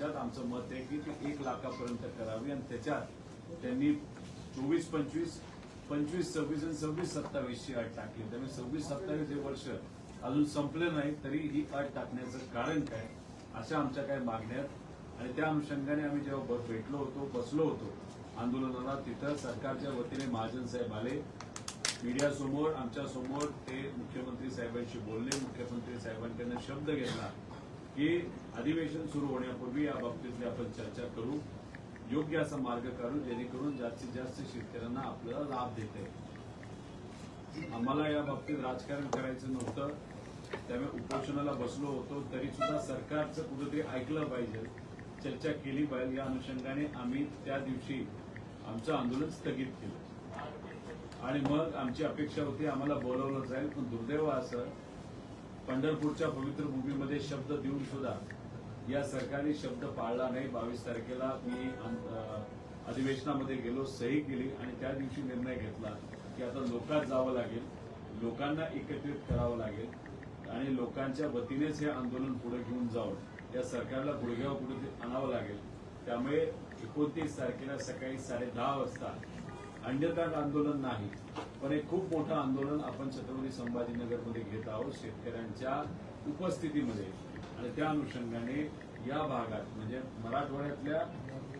त्याच्यात आमचं मत आहे की ती 1 लाखापर्यंत करावी आणि त्याच्यात त्यांनी 24, 25, 25, 26 आणि 26, 27 ची अट टाकली. त्यामुळे 26, 27 हे वर्ष अजून संपलं नाही तरी ही अट टाकण्याचं कारण काय, अशा आमच्या काही मागण्या आहेत. आणि त्या अनुषंगाने आम्ही जेव्हा बसलो होतो आंदोलनाला, तिथं सरकारच्या वतीने महाजन साहेब आले मीडिया समोर, आमच्या समोर ते मुख्यमंत्री साहेबांशी बोलले. मुख्यमंत्री साहेबांकडून शब्द घेतला की अधिवेशन सुरू होण्यापूर्वी या बाबतीतली आपण चर्चा करू, योग्य असा मार्ग काढू जेणेकरून जास्तीत जास्त शेतकऱ्यांना आपल्याला लाभ देता येईल. आम्हाला या बाबतीत राजकारण करायचं नव्हतं, त्यामुळे उपोषणाला बसलो होतो. तरी सुद्धा सरकारचं कुठेतरी ऐकलं पाहिजे, चर्चा केली पाहिजे, या अनुषंगाने आम्ही त्या दिवशी आमचं आंदोलन स्थगित केलं. आणि मग आमची अपेक्षा होती आम्हाला बोलवलं जाईल, पण दुर्दैव असं पंढरपूरच्या पवित्र भूमीमध्ये शब्द देऊन सुद्धा या सरकारने शब्द पाळला नाही. 22 तारखेला मी अधिवेशनामध्ये गेलो, सही केली आणि त्या दिवशी निर्णय घेतला की आता लोकात जावं लागेल, लोकांना एकत्रित करावं लागेल आणि लोकांच्या वतीनेच हे आंदोलन पुढे घेऊन जाऊन या सरकारला गुडघ्यावर कुठेतरी आणावं लागेल. त्यामुळे 29 तारखेला सकाळी 10:30 वाजता अन्यथा आंदोलन नाही, पण एक खूप मोठं आंदोलन आपण छत्रपती संभाजीनगरमध्ये घेत आहोत शेतकऱ्यांच्या उपस्थितीमध्ये. आणि त्या अनुषंगाने या भागात म्हणजे मराठवाड्यातल्या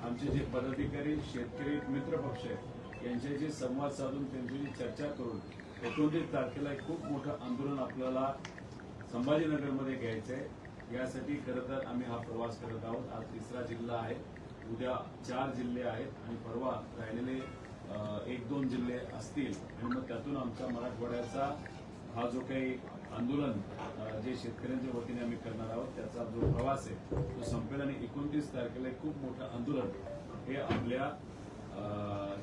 आमचे जे पदाधिकारी शेतकरी मित्र पक्ष आहेत यांच्याशी संवाद साधून त्यांची चर्चा करून 29 तारखेला एक खूप मोठं आंदोलन आपल्याला संभाजीनगरमध्ये घ्यायचं आहे. यासाठी खरं तर आम्ही हा प्रवास करत आहोत. आज 3रा जिल्हा आहे, उद्या 4 जिल्हे आहेत आणि परवा राहिलेले 1-2 जिल्हे असतील आणि मग त्यातून आमचा मराठवाड्याचा हा जो काही आंदोलन जे शेतकऱ्यांच्या वतीने आम्ही करणार आहोत त्याचा जो प्रवास आहे तो संपेल आणि 29 तारखेला एक खूप मोठं आंदोलन हे आपल्या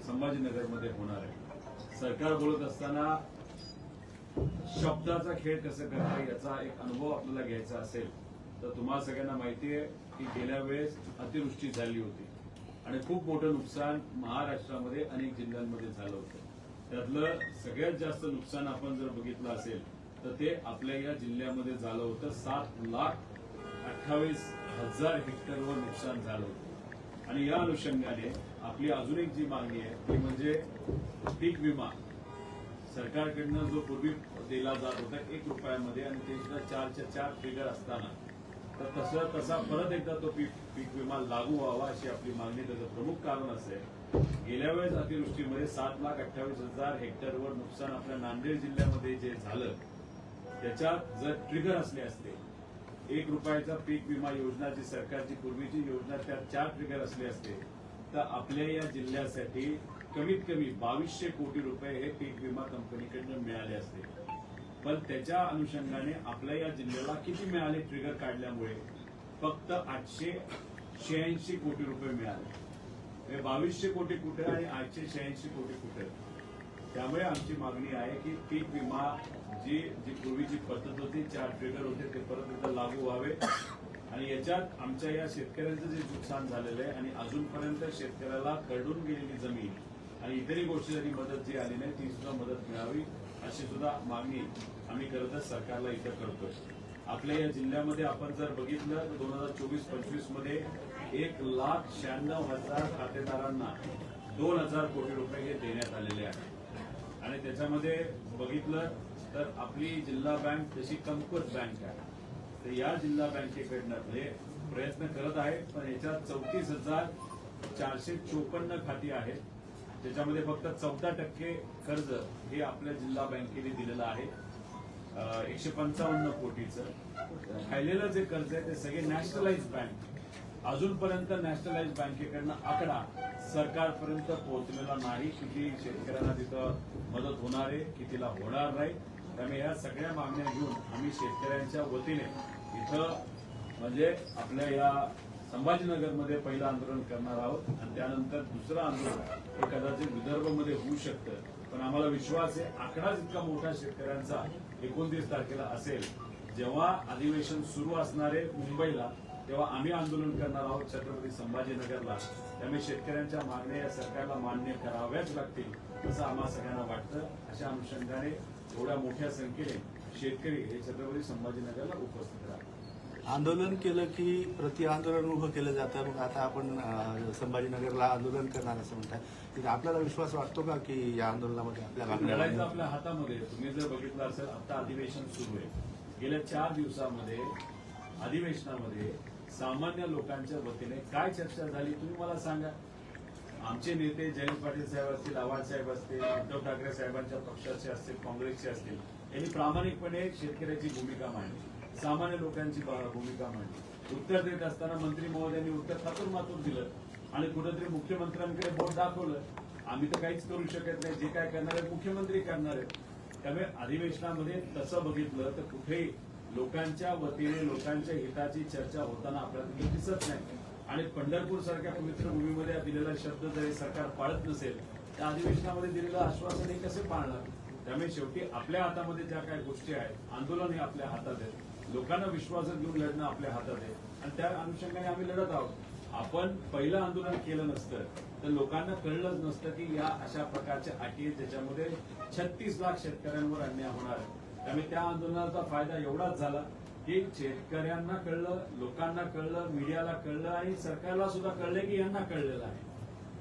संभाजीनगरमध्ये होणार आहे. सरकार बोलत असताना शब्दाचा खेळ कसं करता याचा एक अनुभव आपल्याला घ्यायचा असेल तर तुम्हाला सगळ्यांना माहिती आहे की गेल्या वेळेस अतिवृष्टी झाली होती आणि खूप मोठं नुकसान महाराष्ट्रामध्ये अनेक जिल्ह्यांमध्ये झालं होतं. त्यातलं सगळ्यात जास्त नुकसान आपण जर बघितलं असेल तर ते आपल्या या जिल्ह्यामध्ये झालं होतं. 7,28,000 हेक्टरवर नुकसान झालं होतं. आणि या अनुषंगाने आपली अजून एक जी मागणी आहे ती म्हणजे पीक विमा. सरकारकडनं जो पूर्वी दिला जात होता 1 रुपयामध्ये आणि ते सुद्धा 4च्या 4 फिगर असताना तर तसा परत एकदा तो पीक विमा लागू व्हावा अशी आपली मागणी. त्याचं प्रमुख कारण असं आहे गेल्या वेळेस अतिवृष्टीमध्ये 7,28,000 हेक्टरवर नुकसान आपल्या नांदेड जिल्ह्यामध्ये जे झालं त्याच्यात जर ट्रिगर असले असते 1 रुपयाचा पीक विमा योजना जी सरकारची पूर्वीची योजना त्यात 4 ट्रिगर असले असते तर आपल्या या जिल्ह्यासाठी कमीत कमी 2200 कोटी रुपये हे पीक विमा कंपनीकडनं मिळाले असते. पण त्याच्या अनुषंगाने आपल्या या जिल्ह्याला किती मिळाले ट्रिगर काढल्यामुळे फक्त 886 कोटी रुपये मिळाले. 2200 कोटी कुठे आणि 886 कोटी कुठे. त्यामुळे आमची मागणी आहे की पीक विमा जी पूर्वीची पद्धत होती 4 ट्रिगर होते ते परत एकदा लागू व्हावे आणि याच्यात आमच्या या शेतकऱ्यांचं जे नुकसान झालेलं आहे आणि अजूनपर्यंत शेतकऱ्याला खरडून गेलेली जमीन आणि इतरही गोष्टींसाठी मदत जी आली नाही ती सुद्धा मदत मिळावी अशी सुद्धा मागणी आम्ही खरं तर सरकारला इथं करतोय. आपल्या या जिल्ह्यामध्ये आपण जर बघितलं तर 2024-25 मध्ये 1,96,000 खातेदारांना 2,000 कोटी रुपये हे देण्यात आलेले आहेत. आणि त्याच्यामध्ये बघितलं तर आपली जिल्हा बँक तशी कमकुवत बँक आहे तर या जिल्हा बँकेकडनं हे प्रयत्न करत आहे पण याच्यात 34,454 खाती आहेत त्याच्यामध्ये फक्त 14% कर्ज हे आपल्या जिल्हा बँकेने दिलेलं आहे 155 कोटीचं. राहिलेलं जे कर्ज आहे ते सगळे नॅशनलाइज बँक. अजूनपर्यंत नॅशनलाइज बँकेकडनं आकडा सरकारपर्यंत पोहोचलेला नाही किती शेतकऱ्यांना तिथं मदत होणार आहे कितीला होणार नाही. त्यामुळे या सगळ्या मागण्या घेऊन आम्ही शेतकऱ्यांच्या वतीने इथं म्हणजे आपल्या या संभाजीनगरमध्ये पहिलं आंदोलन करणार आहोत आणि त्यानंतर दुसरं आंदोलन हे कदाचित विदर्भमध्ये होऊ शकतं. पण आम्हाला विश्वास आहे आकडाच इतका मोठा शेतकऱ्यांचा 29 तारखेला असेल जेव्हा अधिवेशन सुरू असणार आहे मुंबईला तेव्हा आम्ही आंदोलन करणार आहोत छत्रपती संभाजीनगरला. त्यामुळे शेतकऱ्यांच्या मागण्या या सरकारला मान्य कराव्याच लागतील असं आम्हाला सगळ्यांना वाटतं. अशा अनुषंगाने एवढ्या मोठ्या संख्येने शेतकरी हे छत्रपती संभाजीनगरला उपस्थित राहतात. आंदोलन केलं की प्रति आंदोलन उभं केलं जातं. मग आता आपण संभाजीनगरला आंदोलन करणार असं म्हणताय. तर आपल्याला विश्वास वाटतो का की या आंदोलनामध्ये आपल्या लढायचं मागण्या आपल्या हातामध्ये. तुम्ही जर बघितलं असेल, आता अधिवेशन सुरू आहे. गेल्या 4 दिवसामध्ये अधिवेशनामध्ये सामान्य लोकांच्या वतीने काय चर्चा झाली तुम्ही मला सांगा. आमचे नेते जयंत पाटील साहेब असतील, आव्हाड साहेब असतील, उद्धव ठाकरे साहेबांच्या पक्षाचे असतील, काँग्रेसचे असतील, यांनी प्रामाणिकपणे शेतकऱ्याची भूमिका मांडली, सामान्य लोकांची भूमिका मांडली. उत्तर देत असताना मंत्री महोदयांनी उत्तर थातूर दिलं आणि कुठेतरी मुख्यमंत्र्यांकडे बोट दाखवलं. आम्ही तर काहीच करू शकत नाही, जे काय करणार आहेत मुख्यमंत्री करणार आहेत. त्यामुळे अधिवेशनामध्ये तसं बघितलं तर कुठेही लोकांच्या वतीने लोकांच्या हिताची चर्चा होताना आपल्याला तिथे दिसत नाही. आणि पंढरपूर सारख्या पवित्र भूमीमध्ये दिलेला शब्द जरी सरकार पाळत नसेल त्या अधिवेशनामध्ये दिलेलं आश्वासन हे कसे पाळणार. त्यामुळे शेवटी आपल्या हातामध्ये ज्या काही गोष्टी आहेत, आंदोलन हे आपल्या हातात आहे, लोकांना विश्वासात घेऊन लढणं आपल्या हातात आहे आणि त्या अनुषंगाने आम्ही लढत आहोत. आपण पहिलं आंदोलन केलं नसतं तर लोकांना कळलंच नसतं की या अशा प्रकारच्या अटी आहेत ज्याच्यामध्ये 36 लाख शेतकऱ्यांवर अन्याय होणार आहे. त्यामुळे त्या आंदोलनाचा फायदा एवढाच झाला की शेतकऱ्यांना कळलं, लोकांना कळलं, मीडियाला कळलं आणि सरकारला सुद्धा कळलं की यांना कळलेलं आहे.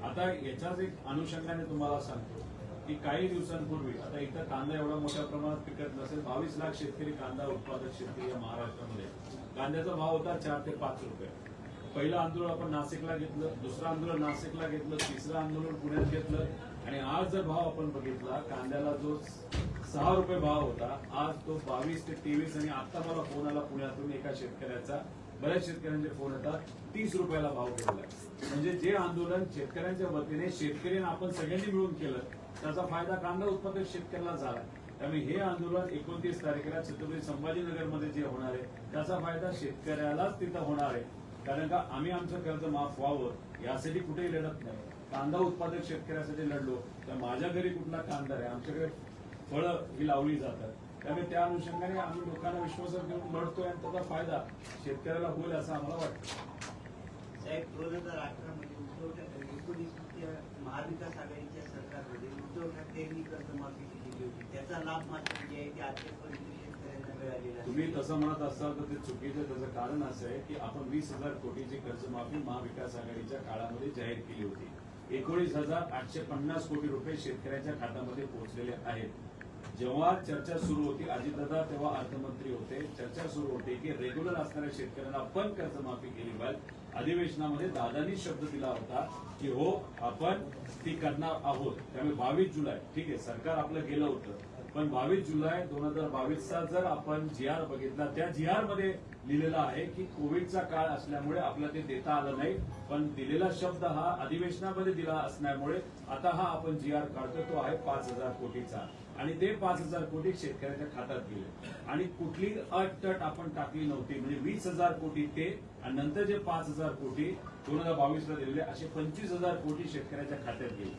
आता याच्याच एक अनुषंगाने तुम्हाला सांगतो की काही दिवसांपूर्वी आता इथं कांदा एवढा मोठ्या प्रमाणात पिकत नसेल. 22 लाख शेतकरी कांदा उत्पादक शेतकरी या महाराष्ट्रामध्ये. कांद्याचा भाव होता 4 ते 5 रुपये. पहिलं आंदोलन आपण नाशिकला घेतलं, दुसरं आंदोलन नाशिकला घेतलं, तिसरं आंदोलन पुण्यात घेतलं आणि आज जर भाव आपण बघितला, कांद्याला जो 6 रुपये भाव होता आज तो 22 ते 23 आणि आता मला फोन आला पुण्यातून एका शेतकऱ्याचा, बऱ्याच शेतकऱ्यांचे फोन येतात, 30 रुपयाला भाव गेलेला. म्हणजे जे आंदोलन शेतकऱ्यांच्या वतीने शेतकरी आपण सगळ्यांनी मिळून केलं त्याचा फायदा कांदा उत्पादक शेतकऱ्याला झाला. त्यामुळे हे आंदोलन 29 तारखेला छत्रपती संभाजीनगरमध्ये जे होणार आहे त्याचा फायदा शेतकऱ्यालाच तिथं होणार आहे. कारण का आम्ही आमचं कर्ज माफ व्हावं यासाठी कुठेही लढत नाही. कांदा उत्पादक शेतकऱ्यासाठी लढलो तर माझ्या घरी कुठला कांदा आहे, आमच्याकडे फळं ही लावली जातात. त्यामुळे त्या अनुषंगाने आम्ही लोकांना विश्वासात घेऊन लढतोय आणि त्याचा फायदा शेतकऱ्याला होईल असं आम्हाला वाटतं. साहेब 2018 मध्ये उद्धव ठाकरे 19 महाविकास आघाडीच्या सरकारमध्ये उद्धव ठाकरेंनी कर्जमाफी केली होती. त्याचा लाभ मात्र जे आहे ते आजपर्यंत शेतकऱ्यांना मिळालेला. तुम्ही तसं म्हणत असाल तर ते चुकीचं. त्याचं कारण असं आहे की आपण 20,000 कोटीची कर्जमाफी महाविकास आघाडीच्या काळामध्ये जाहीर केली होती. 19,850 कोटी रुपये शेतकऱ्यांच्या खात्यामध्ये पोहोचलेले आहेत. जेव्हा चर्चा सुरू होती, अजितदादा तेव्हा अर्थमंत्री होते, चर्चा सुरू होती की रेग्युलर असणाऱ्या शेतकऱ्यांना आपण कर्जमाफी केली पाहिजे. अधिवेशनामध्ये दादांनी शब्द दिला होता की हो आपण ती करणार आहोत. त्यामुळे 22 जुलै ठीक आहे, सरकार आपलं गेलं होतं पण 22 जुलै 2022चा जर आपण GR बघितला त्या GR मध्ये लिहिलेलं आहे की कोविडचा काळ असल्यामुळे आपल्याला ते देता आलं नाही, पण दिलेला शब्द हा अधिवेशनामध्ये दिला असल्यामुळे आता हा आपण GR काढतो तो आहे 5,000 कोटीचा आणि ते 5,000 कोटी शेतकऱ्याच्या खात्यात गेले आणि कुठली अट आपण टाकली नव्हती. म्हणजे 20,000 कोटी ते आणि नंतर जे 5,000 कोटी 2022ला दिलेले असे 25,000 कोटी शेतकऱ्याच्या खात्यात गेले.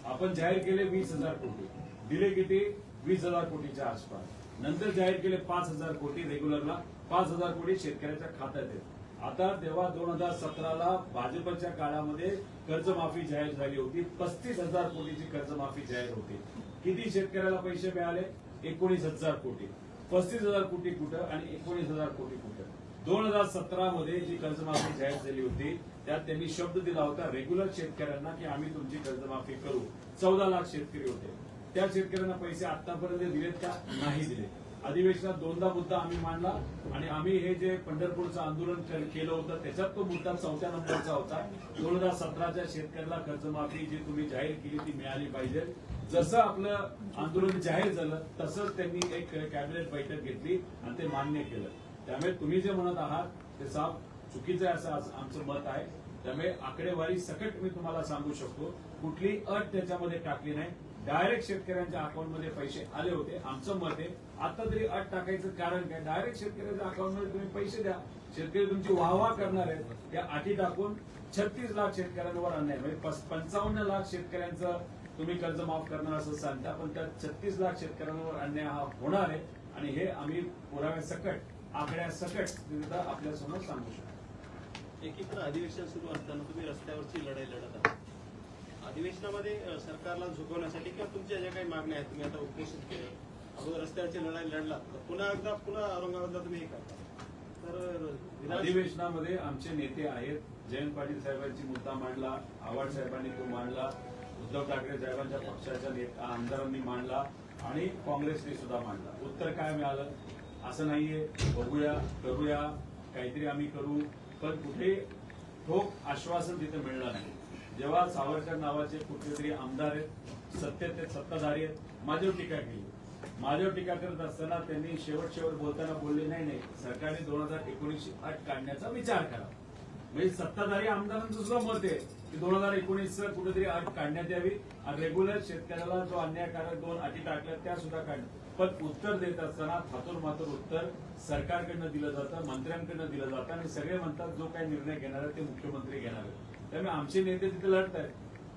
आपण जाहीर केले 20,000 कोटी, दिले किती 20,000 कोटीच्या आसपास. नंतर जाहीर केले 5,000 कोटी, रेग्युलरला 5,000 कोटी शेतकऱ्याच्या खात्यात आहेत. आता तेव्हा 2017ला भाजपच्या काळामध्ये कर्जमाफी जाहीर झाली होती, 35,000 कोटीची कर्जमाफी जाहीर होती. किती शेतकऱ्याला पैसे मिळाले 19,000 कोटी. 35,000 कोटी कुठं आणि 19,000 कोटी कुठं. 2017 मध्ये जी कर्जमाफी जाहीर झाली होती त्यात त्यांनी शब्द दिला होता रेग्युलर शेतकऱ्यांना की आम्ही तुमची कर्जमाफी करू. 14 लाख शेतकरी होते. त्या शेतकऱ्यांना पैसे आतापर्यंत दिलेत का? नाही दिले. अधिवेशनात 2दा मुद्दा आम्ही मांडला आणि आम्ही हे जे पंढरपूरचं आंदोलन केलं होतं त्याच्यात तो मुद्दा 4थ्या नंबरचा होता. 2017च्या शेतकऱ्याला कर्जमाफी जी तुम्ही जाहीर केली ती मिळाली पाहिजे. जसं आपलं आंदोलन जाहीर झालं तसंच त्यांनी एक कॅबिनेट बैठक घेतली आणि ते मान्य केलं. त्यामुळे तुम्ही जे म्हणत आहात ते साफ चुकीचं आहे असं आमचं मत आहे. त्यामुळे आकडेवारी सकट मी तुम्हाला सांगू शकतो, कुठली अट त्याच्यामध्ये टाकली नाही. डायरेक्ट शेतकऱ्यांच्या अकाउंटमध्ये पैसे आले होते. आमचं मत आहे आता तरी अट टाकायचं कारण काय, डायरेक्ट शेतकऱ्यांच्या अकाउंटमध्ये तुम्ही पैसे द्या. शेतकरी तुमची वाहवा करणार आहेत. त्या अटी टाकून 36 लाख शेतकऱ्यांवर अन्याय म्हणजे 55 लाख शेतकऱ्यांचं तुम्ही कर्ज माफ करणार असं सांगता, पण त्या 36 लाख शेतकऱ्यांवर अन्याय हा होणार आहे आणि हे आम्ही पुराव्या सकट आकड्या सकट आपल्या समोर सांगू शकतो. एकीकडे अधिवेशन सुरू असताना तुम्ही रस्त्यावरची लढाई लढत आहात. अधिवेशनामध्ये सरकारला झुकवण्यासाठी किंवा तुमच्या ज्या काही मागण्या आहेत तुम्ही आता उपोषित केलं, अगोदर रस्त्यावरची लढाई लढलात तर पुन्हा औरंगाबादला तुम्ही हे करता. तर अधिवेशनामध्ये आमचे नेते आहेत. जयंत पाटील साहेबांची मुद्दा मांडला, आव्हाड साहेबांनी तो मांडला, उद्धव ठाकरे साहेबांच्या पक्षाच्या आमदारांनी मांडला आणि काँग्रेसने सुद्धा मांडला. उत्तर काय मिळालं? असं नाहीये बघूया, करूया, काहीतरी आम्ही करू, पण कुठे ठोक आश्वासन तिथे मिळणार नाही. जेव्हा सावरकर नावाचे कुठलेतरी आमदार आहेत, सत्ताधारी आहेत, माझ्यावर टीका केली. माझ्यावर टीका करत असताना त्यांनी शेवट बोलताना बोलले, नाही सरकारने 2019 अट काढण्याचा विचार करा. म्हणजे सत्ताधारी आमदारांचं सुद्धा मत आहे की 2019 कुठेतरी अट काढण्यात यावी आणि रेग्युलर शेतकऱ्याला जो अन्यायकारक 2 अटी टाकल्या त्या सुद्धा काढण्यात. पण उत्तर देत असताना थातूर मातूर उत्तर सरकारकडनं दिलं जातं, मंत्र्यांकडनं दिलं जातं आणि सगळे म्हणतात जो काही निर्णय घेणार आहे ते मुख्यमंत्री घेणार आहे. त्यामुळे आमचे नेते तिथे लढत आहेत.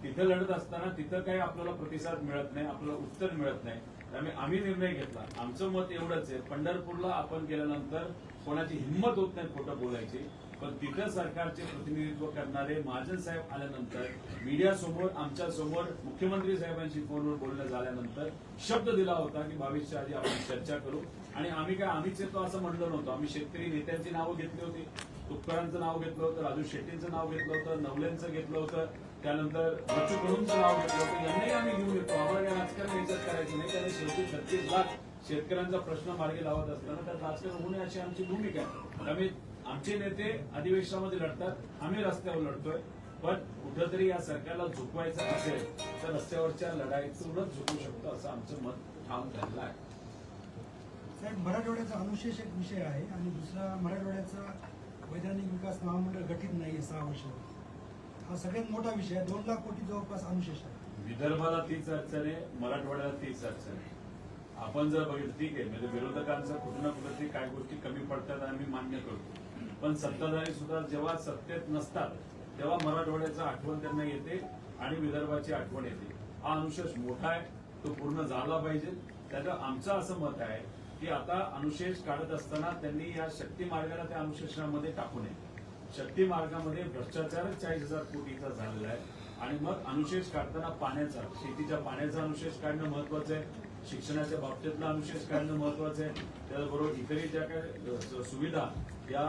तिथे लढत असताना तिथं काही आपल्याला प्रतिसाद मिळत नाही, आपल्याला उत्तर मिळत नाही. त्यामुळे आम्ही निर्णय घेतला. आमचं मत एवढंच आहे, पंढरपूरला आपण गेल्यानंतर कोणाची हिंमत होत नाही खोटं बोलायची, पण तिथं सरकारचे प्रतिनिधित्व करणारे महाजन साहेब आल्यानंतर मीडियासमोर आमच्या समोर मुख्यमंत्री साहेबांशी फोनवर बोलणं झाल्यानंतर शब्द दिला होता की भविष्याच्या आधी आपण चर्चा करू. आणि आम्हीच येतो असं म्हणलं नव्हतं. आम्ही शेतकरी नेत्यांची नावं घेतली होती, तुपकरांचं नाव घेतलं होतं, राजू शेट्टींचं नाव घेतलं होतं, नवलेंचं घेतलं होतं, त्यानंतर बच्चू कडूंचं नाव घेतलं होतं. यांनाही आम्ही घेऊन येतो. आम्हाला राजकारण याच्यात करायचं नाही, कारण शेवटी 36 लाख शेतकऱ्यांचा प्रश्न मार्गी लावत असताना त्यात राजकारण होणे अशी आमची भूमिका आहे. त्यामुळे आमचे नेते अधिवेशनामध्ये लढतात, आम्ही रस्त्यावर लढतोय. पण कुठंतरी या सरकारला झुकवायचं असेल तर रस्त्यावरच्या लढाईतूनच झुकू शकतो असं आमचं मत ठाम झालेलं आहे. साहेब, मराठवाड्याचा अनुशेष एक विषय आहे आणि दुसरा मराठवाड्याचा वैधानिक विकास महामंडळ गठीत नाहीये 6 वर्ष. हा सगळ्यात मोठा विषय आहे. 2 लाख कोटी जवळपास अनुशेष आहे. विदर्भाला तीच अडचण आहे, मराठवाड्याला तीच अडचण आहे. आपण जर बघितलं ठीक आहे, म्हणजे विरोधकांचं कुठं ना कुठेतरी काही गोष्टी कमी पडतात आणि मी मान्य करतो. पण सत्ताधारी सुद्धा जेव्हा सत्तेत नसतात तेव्हा मराठवाड्याचं आठवण त्यांना येते आणि विदर्भाची आठवण येते. हा अनुशेष मोठा आहे, तो पूर्ण झाला पाहिजे. त्याचं आमचं असं मत आहे की आता अनुशेष काढत असताना त्यांनी या शक्ती मार्गाला त्या अनुशेषणामध्ये टाकू नये. शक्ती मार्गामध्ये भ्रष्टाचारच 40,000 कोटीचा झालेला आहे आणि मग अनुशेष काढताना पाण्याचा, शेतीच्या पाण्याचा अनुशेष काढणं महत्वाचं आहे, शिक्षणाच्या बाबतीतला अनुशेष काढणं महत्वाचं आहे. त्याचबरोबर इतरही ज्या काही सुविधा, या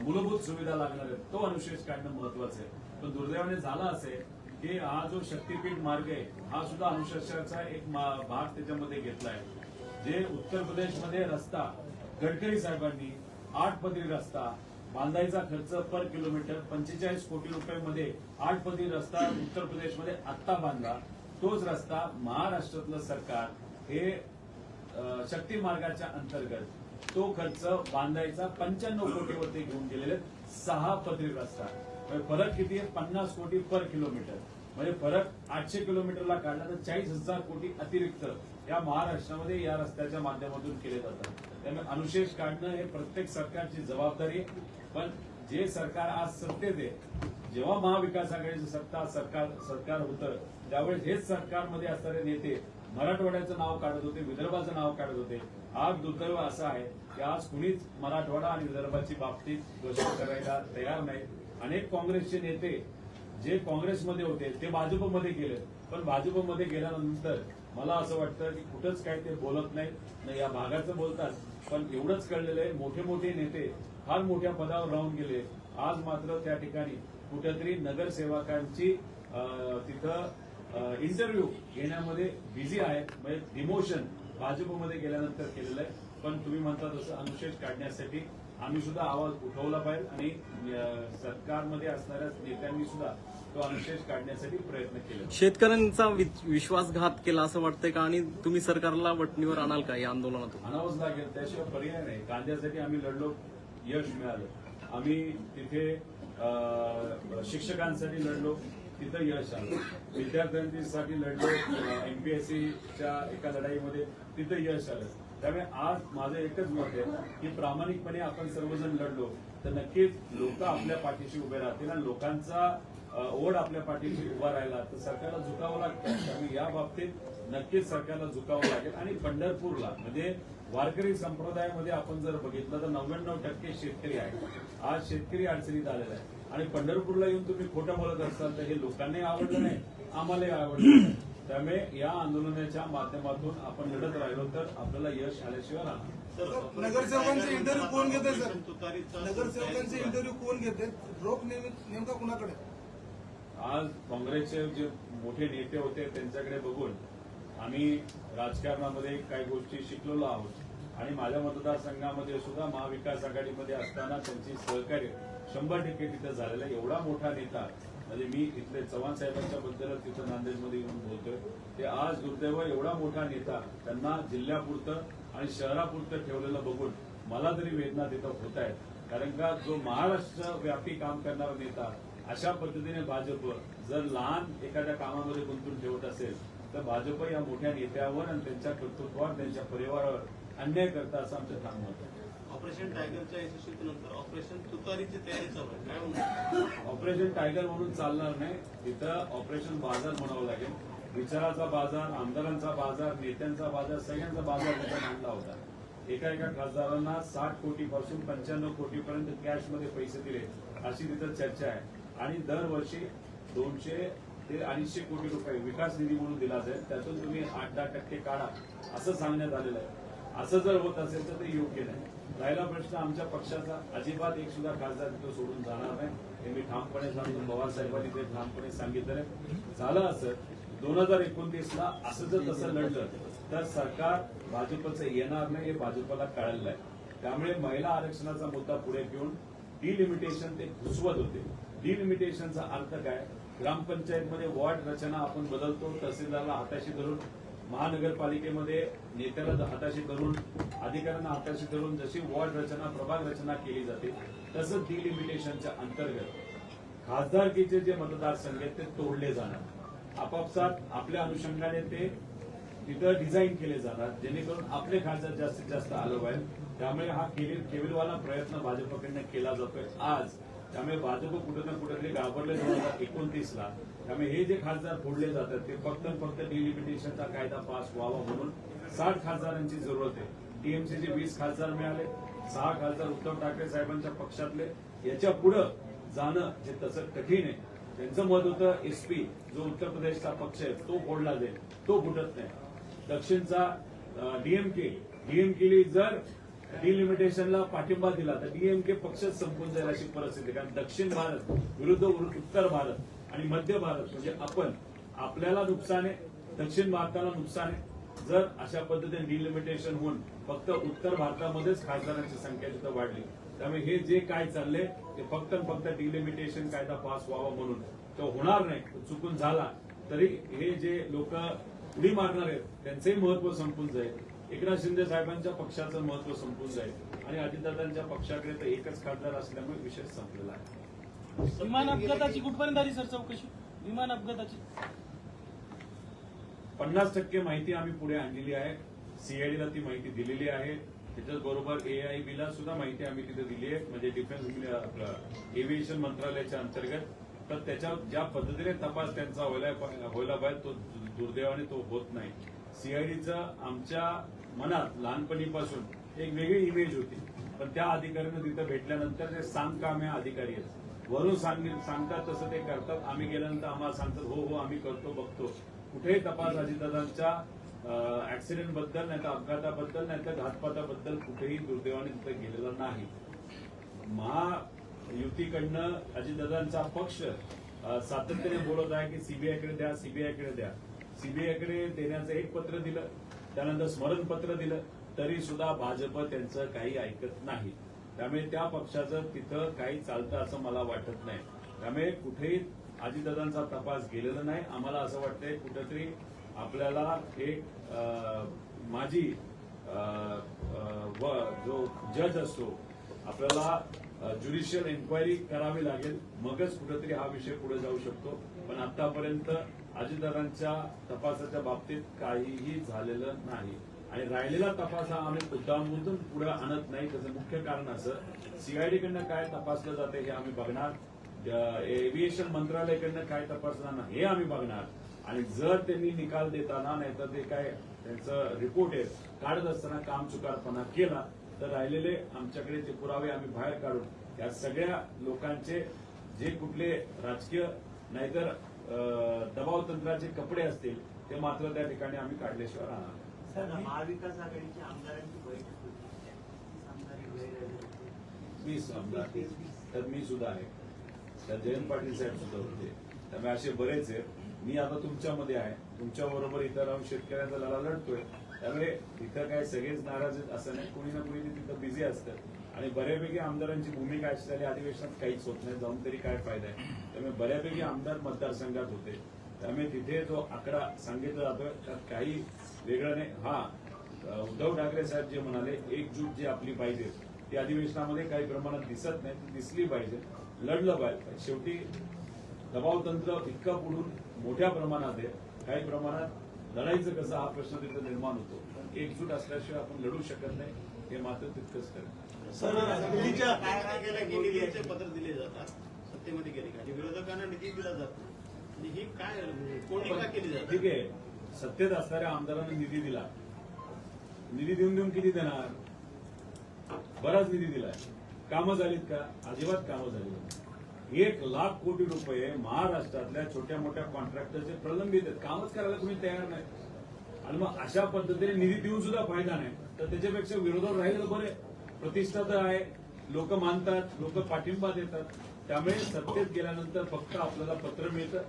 मूलभूत सुविधा लागणार आहेत तो अनुशेष काढणं महत्वाचं आहे. पण दुर्दैवाने झाला असेल की हा जो शक्तीपीठ मार्ग आहे हा सुद्धा अनुशेषाचा एक भाग त्याच्यामध्ये घेतला आहे. जे उत्तर प्रदेशमध्ये रस्ता गडकरी साहेबांनी 8 पदरी रस्ता बांधायचा खर्च पर किलोमीटर 45 कोटी रुपयांमध्ये 8 पदरी रस्ता उत्तर प्रदेशमध्ये आत्ता बांधला. तोच रस्ता महाराष्ट्रातलं सरकार हे शक्ती मार्गाच्या अंतर्गत तो खर्च बांधायचा 95 कोटीवरती घेऊन गेलेले 6 पदरी रस्ता. फरक किती आहे? 50 कोटी पर किलोमीटर. म्हणजे फरक 800 किलोमीटरला काढला तर 40,000 कोटी अतिरिक्त या महाराष्ट्रामध्ये या रस्त्याच्या माध्यमातून केले जातात. त्यामुळे अनुशेष काढणं हे प्रत्येक सरकारची जबाबदारी आहे. पण जे सरकार आज सत्तेत आहे, जेव्हा महाविकास आघाडीचं सरकार होतं त्यावेळेस हेच सरकारमध्ये असणारे नेते मराठवाड्याचं नाव काढत होते, विदर्भाचं नाव काढत होते. आज दुर्दैव असं आहे की आज कुणीच मराठवाडा आणि विदर्भाची बाबतीत गोष्ट करायला तयार नाही. अनेक काँग्रेसचे नेते जे काँग्रेसमध्ये होते ते भाजपमध्ये गेले, पण भाजपमध्ये गेल्यानंतर मला असं वाटतं की कुठंच काही ते बोलत नाहीत. या भागाचं बोलतात, पण एवढंच कळलेलं आहे मोठे मोठे नेते फार मोठ्या पदावर राहून गेले. आज मात्र त्या ठिकाणी कुठेतरी नगरसेवकांची तिथं इंटरव्ह्यू घेण्यामध्ये बिझी आहेत. म्हणजे डिमोशन भाजपमध्ये गेल्यानंतर केलेलं आहे. पण तुम्ही म्हणता तसं अनुशेष काढण्यासाठी आम्ही सुद्धा आवाज उठवला पाहिजे आणि सरकारमध्ये असणाऱ्या नेत्यांनी सुद्धा तो अनुशेष काढण्यासाठी प्रयत्न केले. शेतकऱ्यांचा विश्वासघात केला असं वाटतंय का आणि तुम्ही सरकारला वटणीवर आणाल का या आंदोलनातून? आणावंच लागेल, त्याशिवाय पर्याय नाही. कांद्यासाठी आम्ही लढलो, यश मिळालं. आम्ही तिथे शिक्षकांसाठी लढलो, तिथं यश आलं. विद्यार्थ्यांसाठी लढलो एमपीएससीच्या एका लढाईमध्ये, तिथं यश आलं. त्यामुळे आज माझं एकच मत आहे की प्रामाणिकपणे आपण सर्वजण लढलो तर नक्कीच लोक आपल्या पाठीशी उभे राहतील आणि लोकांचा ओढ आपल्या पाठीशी उभा राहिला तर सरकारला झुकावं लागतं. त्यामुळे या बाबतीत नक्कीच सरकारला झुकावं लागेल. आणि पंढरपूरला म्हणजे वारकरी संप्रदायामध्ये आपण जर बघितलं तर 99% शेतकरी आहे. आज शेतकरी अडचणीत आलेला आहे आणि पंढरपूरला येऊन तुम्ही खोटं बोलत असाल तर हे लोकांनाही आवडलं नाही, आम्हालाही आवडलं नाही. त्यामुळे या आंदोलनाच्या माध्यमातून आपण लढत राहिलो तर आपल्याला यश आल्याशिवाय राहणार. नगरसेवकांचे इंटरव्ह्यू कोण घेते सर? ऑपरेशन तुतारीचा नगरसेवकांचे इंटरव्ह्यू कोण घेते? रोख नेमका कुणाकडे? आज काँग्रेसचे जे मोठे नेते होते त्यांच्याकडे बघून आम्ही राजकारणामध्ये काही गोष्टी शिकलेलो आहोत आणि माझ्या मतदारसंघामध्ये सुद्धा महाविकास आघाडीमध्ये असताना त्यांची सहकार्य 100% तिथं झालेलं आहे. एवढा मोठा नेता म्हणजे मी इथले चव्हाण साहेबांच्या बद्दलच तिथं नांदेडमध्ये येऊन बोलतोय. ते आज दुर्दैव एवढा मोठा नेता त्यांना जिल्ह्यापुरतं आणि शहरापुरतं ठेवलेलं बघून मला तरी वेदना तिथं होत आहेत. कारण का जो महाराष्ट्र व्यापी काम करणारा नेता अशा पद्धतीने भाजप जर लहान एखाद्या कामामध्ये गुंतून ठेवत असेल तर भाजप या मोठ्या नेत्यावर आणि त्यांच्या कर्तृत्वावर त्यांच्या परिवारावर अन्याय करता असं आमचं ठाम मत आहे. ऑपरेशन टायगरच्या यशस्वीनंतर ऑपरेशन तुतारीची तयारी चालू आहे. काय म्हणतो? ऑपरेशन टायगर म्हणून चालणार नाही. तिथं ऑपरेशन बाजार म्हणावं लागेल. विचाराचा बाजार, आमदारांचा बाजार, नेत्यांचा बाजार, सगळ्यांचा बाजार तिथं मांडला होता. एका खासदारांना 60 कोटीपासून 95 कोटीपर्यंत कॅशमध्ये पैसे दिले अशी तिथं चर्चा आहे आणि दरवर्षी 200 ते 250 कोटी रुपये विकास निधी म्हणून दिला जाईल. त्यातून तुम्ही 8-10% काढा असं सांगण्यात आलेलं आहे. असं जर होत असेल तर ते योग्य नाही. राहिला प्रश्न आमच्या पक्षाचा, अजिबात एक सुद्धा खासदार तिथं सोडून जाणार नाही हे मी ठामपणे सांगतो. पवार साहेबांनी ते ठामपणे सांगितलंय. झालं असं 2029ला असं जर तसं लढलं तर सरकार भाजपचं येणार नाही हे भाजपला कळलेलं आहे. त्यामुळे महिला आरक्षणाचा मुद्दा पुढे घेऊन डिलिमिटेशन ते घुसवत होते. डिलिमिटेशनचा अर्थ काय? ग्रामपंचायतमध्ये वॉर्ड रचना आपण बदलतो, तहसीलदारला हाताशी धरून, महानगरपालिकेमध्ये नेत्याला हाताशी धरून, अधिकाऱ्यांना हाताशी धरून जशी वॉर्ड रचना प्रभाग रचना केली जाते तसंच डिलिमिटेशनच्या अंतर्गत खासदारकीचे जे मतदारसंघ आहेत ते तोडले जाणार. आपापसात आपल्या अनुषंगाने ते तिथं डिझाईन केले जाणार जेणेकरून आपले खासदार जास्तीत जास्त आलं पाहिजे. त्यामुळे हा केविलवाला प्रयत्न भाजपकडनं केला जातोय आज. त्यामुळे भाजप कुठे ना कुठेतरी घाबरले 2029ला. त्यामुळे हे जे खासदार फोडले जातात ते फक्त डिलिमिटेशनचा कायदा पास व्हावा म्हणून 60 खासदारांची जरूरत आहे. टीएमसीचे 20 खासदार मिळाले, 6 खासदार उद्धव ठाकरे साहेबांच्या पक्षातले. याच्या पुढं जाणं जे तसं कठीण आहे. त्यांचं मत होतं एसपी जो उत्तर प्रदेशचा पक्ष आहे तो फोडला जाईल, तो फुटत नाही. दक्षिणचा डीएमके जर डिलिमिटेशनला पाठिंबा दिला तर डीएमके पक्षच संपून जाईल अशी परिस्थिती. कारण दक्षिण भारत विरुद्ध उत्तर भारत आणि मध्य भारत म्हणजे आपल्याला नुकसान आहे, दक्षिण भारताला नुकसान आहे. जर अशा पद्धतीने डिलिमिटेशन होऊन फक्त उत्तर भारतामध्येच खासदारांची संख्या तिथं वाढली. त्यामुळे हे जे काय चाललंय ते फक्त डिलिमिटेशन कायदा पास व्हावा म्हणून तो होणार नाही. चुकून झाला तरी हे जे लोक उडी मारणार आहेत त्यांचंही महत्व संपून जाईल. एकनाथ शिंदे साहेबांच्या पक्षाचं महत्व संपून जाईल आणि अजितदादांच्या पक्षाकडे तर एकच खासदार असल्यामुळे विषय संपलेला आहे. विमान अपघाताची कुठपर्यंत आली सर चौकशी? विमान अपघाताची 50% माहिती आम्ही पुढे आणलेली आहे. सीआयडीला ती माहिती दिलेली आहे. त्याच्याचबरोबर AIB सुद्धा माहिती आम्ही तिथे दिली आहे. म्हणजे डिफेन्स एव्हिएशन मंत्रालयाच्या अंतर्गत. तर त्याच्यावर ज्या पद्धतीने तपास त्यांचा व्हायला पाहिजे तो दुर्दैवाने तो होत नाही. सीआयडीचं आमच्या मनात लहानपणीपासून एक वेगळी इमेज होती. पण त्या अधिकाऱ्यांना तिथं भेटल्यानंतर ते सांगकाम्य अधिकारी आहेत. वरून सांगतात तसं ते करतात. आम्ही गेल्यानंतर आम्हाला सांगतात हो आम्ही करतो बघतो. कुठेही तपास अजितदादांच्या ऍक्सिडेंट बद्दल नाही तर अपघाताबद्दल नाही तर घातपाताबद्दल कुठेही दुर्दैवाने तिथं गेलेला नाही. महायुतीकडनं अजितदादांचा पक्ष सातत्याने बोलत आहे की सीबीआयकडे द्या, सीबीआयकडे द्या. सीबीआयकडे देण्याचं एक पत्र दिलं, त्यानंतर स्मरणपत्र दिलं, तरी सुद्धा भाजप त्यांचं काही ऐकत नाही. त्यामुळे त्या पक्षाचं तिथं काही चालतं असं मला वाटत नाही. त्यामुळे कुठेही अजितदादांचा तपास गेलेला नाही. आम्हाला असं वाटतंय कुठेतरी आपल्याला एक माजी जो जज असतो आपल्याला ज्युडिशियल एन्क्वायरी करावी लागेल, मगच कुठेतरी हा विषय पुढे जाऊ शकतो. पण आतापर्यंत अजितदादांच्या तपासाच्या बाबतीत काहीही झालेलं नाही आणि राहिलेला तपास हा आम्ही मुद्दामधून पुढे आणत नाही. त्याचं मुख्य कारण असं सीआयडीकडनं काय तपासलं जाते हे आम्ही बघणार, एव्हिएशन मंत्रालयाकडनं काय तपासलं हे आम्ही बघणार आणि जर त्यांनी निकाल देताना नाहीतर ते काय त्यांचं रिपोर्ट आहे काढत असताना काम चुकारपणा केला तर राहिलेले आमच्याकडे जे पुरावे आम्ही बाहेर काढून या सगळ्या लोकांचे जे कुठले राजकीय नाहीतर दबाव तंत्राचे कपडे असतील ते मात्र त्या ठिकाणी आम्ही काढल्याशिवाय राहणार. महाविकास आघाडीच्या आमदारांची बैठक होती. 20 आमदार, त्यात मी सुद्धा आहे, त्यात जयंत पाटील साहेब सुद्धा होते, त्यामुळे असे बरेच आहेत. मी आता तुमच्यामध्ये आहे, तुमच्या बरोबर इथं राहून शेतकऱ्यांचा लढा लढतोय. त्यामुळे इथं काय सगळेच नाराज आहेत असं नाही, कुणी ना कुणी तिथं बिझी असतात आणि बऱ्यापैकी आमदारांची भूमिका अशी झाली अधिवेशनात काहीच होत नाही, जाऊन तरी काय फायदा आहे. त्यामुळे बऱ्यापैकी आमदार मतदारसंघात होते, त्यामुळे तिथे जो आकडा सांगितला जातोय त्यात काही वेगळं नाही. हा, उद्धव ठाकरे साहेब जे म्हणाले एकजूट जी आपली पाहिजे ती अधिवेशनामध्ये काही प्रमाणात दिसत नाही, ती दिसली पाहिजे, लढलं पाहिजे. शेवटी दबाव तंत्र इतकं पुढून मोठ्या प्रमाणात आहे, काही प्रमाणात लढायचं कसं हा प्रश्न तिथं निर्माण होतो. पण एकजूट असल्याशिवाय आपण लढू शकत नाही, हे मात्र तितकंच खरं. सर, निधीच्या काय केलं की निधीचे पत्र दिले जातात सत्तेमध्ये गेले का आणि विरोधकांना निधी दिला जातो, म्हणजे ही काय कोणी का केली जाते? ठीक आहे, सत्तेत असणाऱ्या आमदारांना निधी दिला, निधी देऊन किती देणार? बराच निधी दिलाय. कामं झालीत का? अजिबात कामं झाली नाही. 1 लाख कोटी रुपये महाराष्ट्रातल्या छोट्या मोठ्या कॉन्ट्रॅक्टरचे प्रलंबित आहेत, कामच करायला तुम्ही तयार नाही. आणि मग अशा पद्धतीने निधी देऊन सुद्धा फायदा नाही, तर त्याच्यापेक्षा विरोधावर राहिलं बरे. प्रतिष्ठा तर आहे, लोक मानतात, लोक पाठिंबा देतात. त्यामुळे सत्तेत गेल्यानंतर फक्त आपल्याला पत्र मिळतं,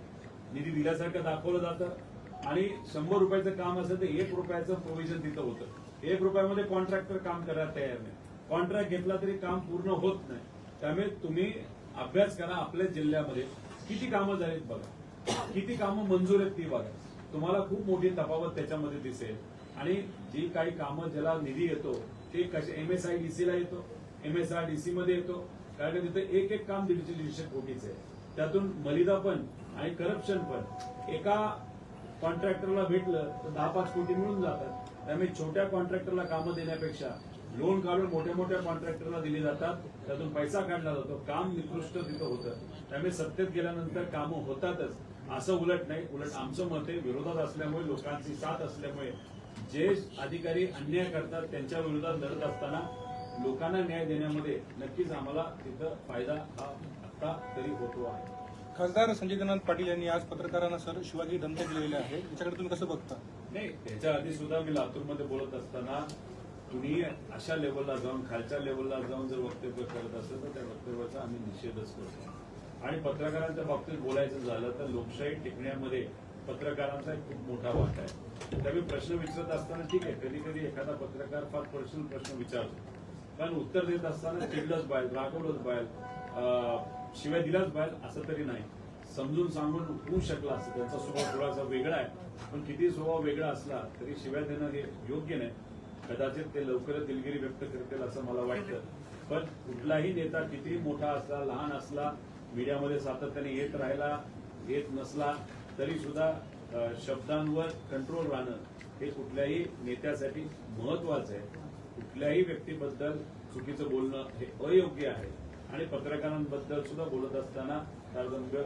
निधी दिल्यासारखं दाखवलं जातं आणि 100 रुपयाचं काम असेल तर 1 रुपयाचं प्रोव्हिजन तिथं होतं. 1 रुपयामध्ये कॉन्ट्रॅक्टर काम करायला तयार नाही, कॉन्ट्रॅक्ट घेतला तरी काम पूर्ण होत नाही. त्यामुळे तुम्ही अभ्यास करा, आपल्या जिल्ह्यामध्ये किती कामं झालीत बघा, किती कामं मंजूर आहेत ती बघा, तुम्हाला खूप मोठी तफावत त्याच्यामध्ये दिसेल. आणि जी काही कामं ज्याला निधी येतो ते कसे MSIDC ला येतो, MSRDC मध्ये येतो, कारण तिथे एक काम 150 कोटीचं आहे. त्यातून मलिदा पण आणि करप्शन पण एका कॉन्ट्रॅक्टरला भेटलं तर 10-5 कोटी मिळून जातात. त्यामुळे छोट्या कॉन्ट्रॅक्टरला कामं देण्यापेक्षा लोन काढून मोठ्या मोठ्या कॉन्ट्रॅक्टरला दिले जातात, त्यातून पैसा काढला जातो, काम निकृष्ट तिथं होतं. त्यामुळे सत्तेत गेल्यानंतर कामं होतातच असं उलट नाही. उलट आमचं मत आहे, विरोधात असल्यामुळे, लोकांची साथ असल्यामुळे जे अधिकारी अन्याय करतात त्यांच्या विरोधात लढत असताना लोकांना न्याय देण्यामध्ये नक्कीच आम्हाला तिथं फायदा हा आता तरी होतो आहे. खासदार संजय कांत पाटील यांनी आज पत्रकारांना सर शिवाजी धमक्या दिलेल्या आहे, याच्याकडे तुम्ही कसं बघता? नाही, त्याच्या आधी सुद्धा मी लातूरमध्ये बोलत असताना तुम्ही अशा लेवलला जाऊन, खालच्या लेवलला जाऊन जर वक्तव्य करत असेल तर त्या वक्तव्याचा आम्ही निषेधच करतो. आणि पत्रकारांच्या बाबतीत बोलायचं झालं तर लोकशाही टिकण्यामध्ये पत्रकारांचा एक खूप मोठा वाटा आहे. त्यामुळे प्रश्न विचारत असताना ठीक आहे, कधी कधी एखादा पत्रकार फार पर्सनल प्रश्न विचारतो, पण उत्तर देत असताना चिडलंच पाहिजे, रागवलंच पाहिजे, शिवाय दिलाच पाहिजे असं तरी नाही. समजून सांगून होऊ शकला असं. त्यांचा स्वभाव थोडासा वेगळा आहे, पण किती स्वभाव वेगळा असला तरी शिवाय देणं हे योग्य नाही. कदाचित ते लवकरच दिलगिरी व्यक्त करतील असं मला वाटतं. पण कुठलाही नेता कितीही मोठा असला, लहान असला, मीडियामध्ये सातत्याने येत राहिला, येत नसला तरी सुद्धा शब्दांवर कंट्रोल राहणं हे कुठल्याही नेत्यासाठी महत्वाचं आहे. कुठल्याही व्यक्तीबद्दल चुकीचं बोलणं हे अयोग्य आहे. आणि पत्रकारांबद्दल सुद्धा बोलत असताना तारतम्य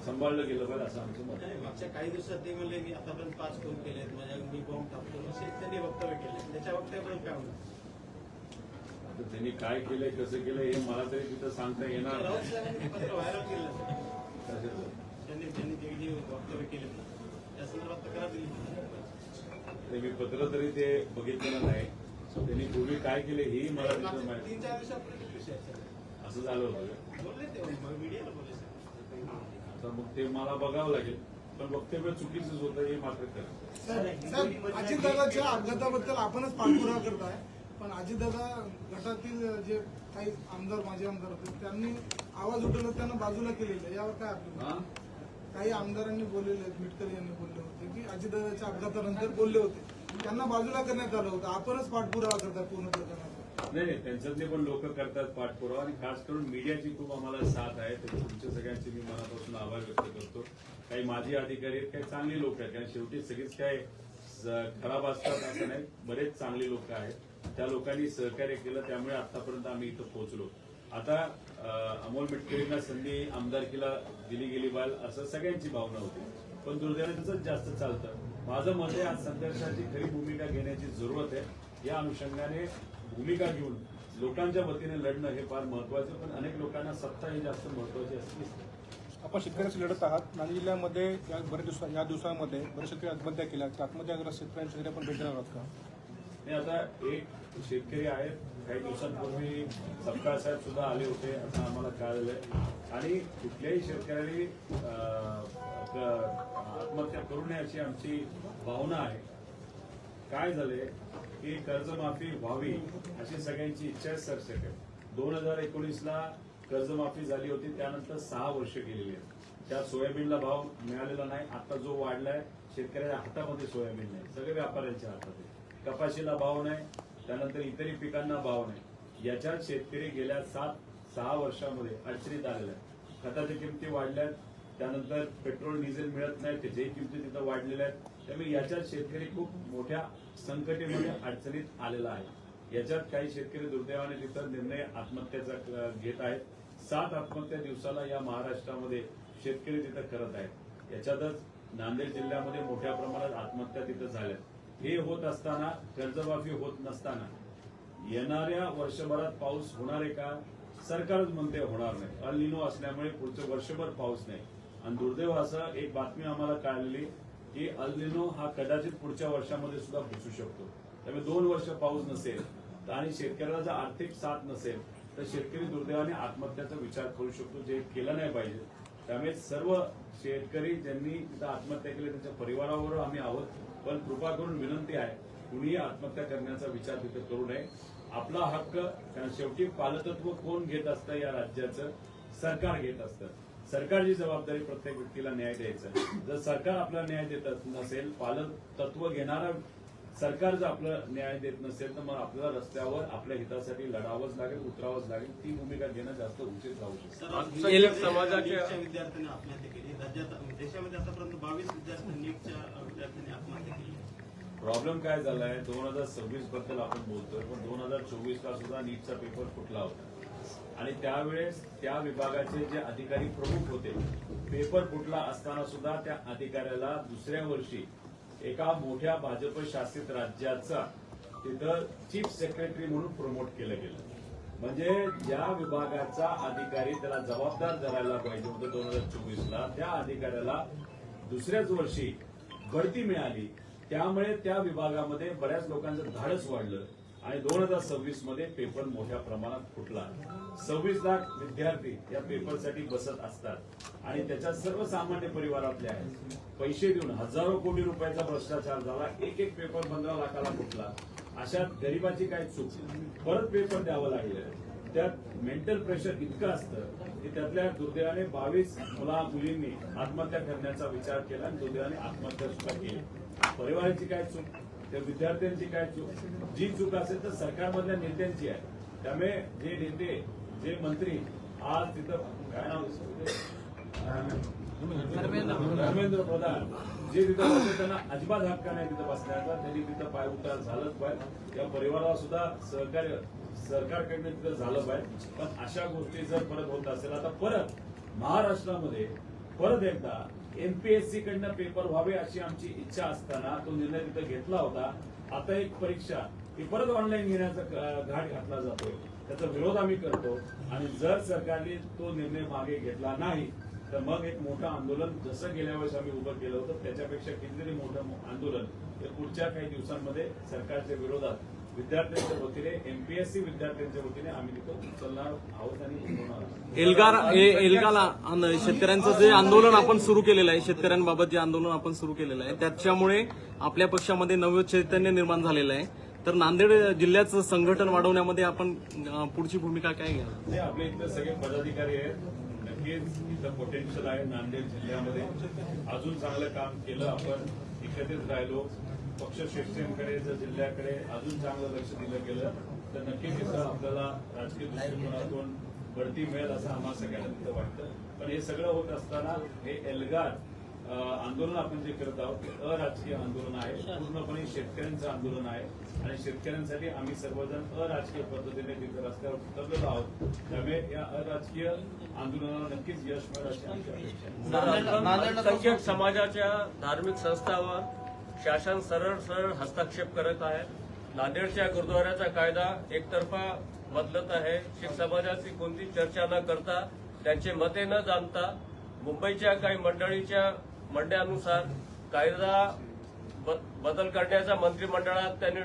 सांभाळलं गेलं पाहिजे असं आमचं मत आहे. मागच्या काही दिवसात ते म्हणले मी आतापर्यंत 5 खून केलेत, माझ्या मी बॉम्ब टाकतो असे त्यांनी वक्तव्य केले. त्याच्या वक्तव्याबद्दल काय होणार? आता त्यांनी काय केलंय, कसं केलंय हे मला तरी तिथं सांगता येणार राऊत नाही. साहेबांनी पत्र व्हायरल केलं, कशाचं? त्यांनी जे वक्तव्य केले त्या संदर्भात तक्रार दिली. ते मी पत्र तरी ते बघितलेलं नाही. त्यांनी पूर्वी काय केले हेही मला तिथं माहिती. 3-4 दिवसापूर्वी विषय आहे. असं झालं होतं. बोलले ते मीडियाला बोलले सर. आता मग ते मला बघावं लागेल, पण वक्तव्य चुकीचंच होतं हे मात्र खरं. साहेब, अजितदादाच्या अपघाताबद्दल आपणच पाठपुरावा करताय, पण अजितदादा गटातील जे काही आमदार, माजी आमदार होते त्यांनी आवाज उठवला, त्यांना बाजूला केलेलं आहे. यावर काय आपलं? हा? काही आमदारांनी बोललेले आहेत, मिटकरी यांनी बोलले होते की अजितदादाच्या अपघातानंतर बोलले होते, त्यांना बाजूला करण्यात आलं होतं. आपणच पाठपुरावा करताय पूर्ण प्रकरणाचा. नाही, त्यांच्यातले पण लोक करतात पाठपुरावा आणि खास करून मीडियाची खूप आम्हाला साथ आहे. त्यामुळे तुमच्या सगळ्यांचे मी मनापासून आभार व्यक्त करतो. काही माजी अधिकारी आहेत, काही चांगली लोक आहेत, कारण शेवटी सगळीच काय खराब असतात असं नाही, बरेच चांगली लोक आहेत. त्या लोकांनी सहकार्य केलं, त्यामुळे आतापर्यंत आम्ही इथं पोहोचलो. आता अमोल मिटकरींना संधी आमदारकीला दिली गेली पाहिजे असं सगळ्यांची भावना होती, पण दुर्दैवाने तसंच जास्त चालतं. माझं मत आहे आज संघर्षाची खरी भूमिका घेण्याची जरूरत आहे. या अनुषंगाने भूमिका घेऊन लोकांच्या वतीने लढणं हे फार महत्वाचं, पण अनेक लोकांना सत्ता ही जास्त महत्वाची असते. आपण शेतकऱ्यांशी लढत आहात. नांदेड जिल्ह्यामध्ये या दिवसांमध्ये बरेच शेतकरी आत्महत्या केल्या. आत्महत्याग्रस्त शेतकऱ्यांची आपण भेट देणार आहोत का? आणि आता एक शेतकरी आहेत, काही दिवसांपूर्वी सपकाळ साहेब सुद्धा आले होते असं आम्हाला कळलंय आणि कुठल्याही शेतकऱ्याने आत्महत्या करू नये अशी आमची भावना आहे. काय झालंय की कर्जमाफी व्हावी अशी सगळ्यांची इच्छा आहे सरसकट. 2019ला कर्जमाफी झाली होती, त्यानंतर 6 वर्ष गेलेली आहेत. त्या सोयाबीनला भाव मिळालेला नाही. आता जो वाढलाय, शेतकऱ्याच्या हातामध्ये सोयाबीन नाही, सगळे व्यापाऱ्यांच्या हातात आहे. कपाशीला भाव नाही, त्यानंतर इतरही पिकांना भाव नाही. याच्यात शेतकरी गेल्या 6 वर्षामध्ये अडचणीत आलेला आहे. खताच्या किमती वाढल्यात, त्यानंतर पेट्रोल डिझेल मिळत नाही, त्याच्याही किमती तिथं वाढलेल्या आहेत. त्यामुळे याच्यात शेतकरी खूप मोठ्या संकटामध्ये अडचणीत आलेला आहे. याच्यात काही शेतकरी दुर्दैवाने तिथं निर्णय आत्महत्याचा घेत आहेत. 7 आत्महत्या दिवसाला या महाराष्ट्रामध्ये शेतकरी तिथं करत आहेत. याच्यातच नांदेड जिल्ह्यामध्ये मोठ्या प्रमाणात आत्महत्या तिथं झाल्या. हे होत असताना, कर्जमाफी होत नसताना येणाऱ्या वर्षभरात पाऊस होणार आहे का? सरकारच म्हणते होणार नाही. अल निनो असल्यामुळे पुढचं वर्षभर पाऊस नाही. आणि दुर्दैव असं एक बातमी आम्हाला कळालेली की अल निनो हा कदाचित पुढच्या वर्षामध्ये सुद्धा घुसू शकतो. त्यामुळे 2 वर्ष पाऊस नसेल आणि शेतकऱ्याला जर आर्थिक साथ नसेल तर शेतकरी दुर्दैवाने आत्महत्याचा विचार करू शकतो, जे केलं नाही पाहिजे. त्यामुळे सर्व शेतकरी ज्यांनी तिथं आत्महत्या केली त्यांच्या परिवारावर आम्ही आहोत, पण कृपा करून विनंती आहे, कुणीही आत्महत्या करण्याचा विचार तिथे करू नये. आपला हक्क, कारण शेवटी पालकत्व कोण घेत असतं या राज्याचं? सरकार घेत असतं. सरकारची जबाबदारी प्रत्येक व्यक्तीला न्याय द्यायचा. जर सरकार आपला न्याय देत नसेल, पालक तत्व घेणारा सरकार जर आपला न्याय देत नसेल, तर मग आपल्याला रस्त्यावर आपल्या हितासाठी लढावंच लागेल, उतरावंच लागेल. ती भूमिका घेणं जास्त उचित राहू शकतं. नीटच्या विद्यार्थ्यांनी आत्महत्या केली. राज्यात, देशामध्ये आतापर्यंत 22 विद्यार्थ्यांनी नीटच्या विद्यार्थ्यांनी आत्महत्या केली. प्रॉब्लेम काय झालाय, 2026 बद्दल आपण बोलतोय, पण 2024ला सुद्धा नीटचा पेपर फुटला होता. आणि त्यावेळेस त्या विभागाचे जे अधिकारी प्रमुख होते, पेपर फुटला असताना सुद्धा त्या अधिकाऱ्याला दुसऱ्या वर्षी एका मोठ्या भाजप शासित राज्याचा तिथं चीफ सेक्रेटरी म्हणून प्रमोट केलं गेलं. म्हणजे ज्या विभागाचा अधिकारी त्याला जबाबदार धरायला पाहिजे होतं 2024ला, त्या अधिकाऱ्याला दुसऱ्याच वर्षी बढती मिळाली. त्यामुळे त्या विभागामध्ये बऱ्याच लोकांचं धाडस वाढलं आणि 2026 मध्ये पेपर मोठ्या प्रमाणात फुटला. 26 लाख विद्यार्थी या पेपरसाठी बसत असतात आणि त्याच्यात सर्वसामान्य परिवारातले आहेत. पैसे देऊन हजारो कोटी रुपयाचा भ्रष्टाचार झाला. एक पेपर 15 लाखाला फुटला. अशा गरिबाची काय चूक? परत पेपर द्यावं लागलं. त्यात मेंटल प्रेशर इतकं असतं की त्यातल्या दुर्दैवाने 22 मुलींनी आत्महत्या करण्याचा विचार केला आणि दुर्दैवाने आत्महत्या सुद्धा केली. परिवाराची काय चूक? त्या विद्यार्थ्यांची काय चूक? जी चूक असेल तर सरकारमधल्या नेत्यांची आहे. त्यामुळे जे नेते, जे मंत्री आज तिथं काय नाव धर्मेंद्र प्रधान जे तिथं बसले, त्यांना अजिबात हक्क नाही तिथं बसण्याचा. त्यांनी तिथं पाय उतार झालंच पाहिजे. या परिवाराला सुद्धा सहकार्य सरकारकडनं तिथं झालं पाहिजे. पण अशा गोष्टी जर परत होत असेल, आता परत महाराष्ट्रामध्ये परत एकदा एमपीएससी कडनं पेपर व्हावे अशी आमची इच्छा असताना तो निर्णय तिथं घेतला होता. आता एक परीक्षा ही परत ऑनलाईन घेण्याचा घाट घातला जातोय. त्याचा विरोध आम्ही करतो आणि जर सरकारने तो निर्णय मागे घेतला नाही तर मग एक मोठं आंदोलन, जसं गेल्या वेळेस आम्ही उभं केलं होतं त्याच्यापेक्षा कितीतरी मोठं आंदोलन हे पुढच्या काही दिवसांमध्ये सरकारच्या विरोधात विद्यार्थ्यांच्या वतीने, एमपीएससी विद्यार्थ्यांच्या वतीने आम्ही तिथं उचलणार आहोत आणि होणार. एल्गार शेतकऱ्यांचं जे आंदोलन आपण सुरू केलेलं आहे, शेतकऱ्यांबाबत जे आंदोलन आपण सुरू केलेलं आहे, त्याच्यामुळे आपल्या पक्षामध्ये नवं चैतन्य निर्माण झालेलं आहे. तर नांदेड जिल्ह्याचं संघटन वाढवण्यामध्ये आपण पुढची भूमिका काय घ्याल? आपल्या इथले सगळे पदाधिकारी आहेत. नक्कीच इथं पोटेन्शियल आहे नांदेड जिल्ह्यामध्ये. अजून चांगलं काम केलं आपण, एकत्रित राहिलो, पक्षश्रेष्ठींकडे जर जिल्ह्याकडे अजून चांगलं लक्ष दिलं गेलं तर नक्कीच इथं आपल्याला राजकीय दृष्टिकोनातून बढती मिळेल असं आम्हाला सगळ्यांना तिथं वाटतं. पण हे सगळं होत असताना हे एल्गार आंदोलन आपण जे करत आहोत ते अराजकीय आंदोलन आहे, पूर्णपणे शेतकऱ्यांचं आंदोलन आहे आणि शेतकऱ्यांसाठी आम्ही सर्वजण अराजकीय पद्धतीने तिथे रस्त्यावर उतरलेलो आहोत. त्यामुळे या अराजकीय आंदोलनाला नक्कीच यश मिळेल अशी आमची अपेक्षा आहे. अल्पसंख्याक समाजाच्या धार्मिक संस्थांवर शासन सरळ हस्तक्षेप करत आहे. नांदेडच्या गुरुद्वाराचा कायदा एकतर्फा बदलत आहे. शीख समाजाची कोणती चर्चा न करता, त्यांचे मते न जाणता, मुंबईच्या काही मंडळीच्या म्हणण्यानुसार कायदा बदल करण्याचा मंत्रिमंडळात त्यांनी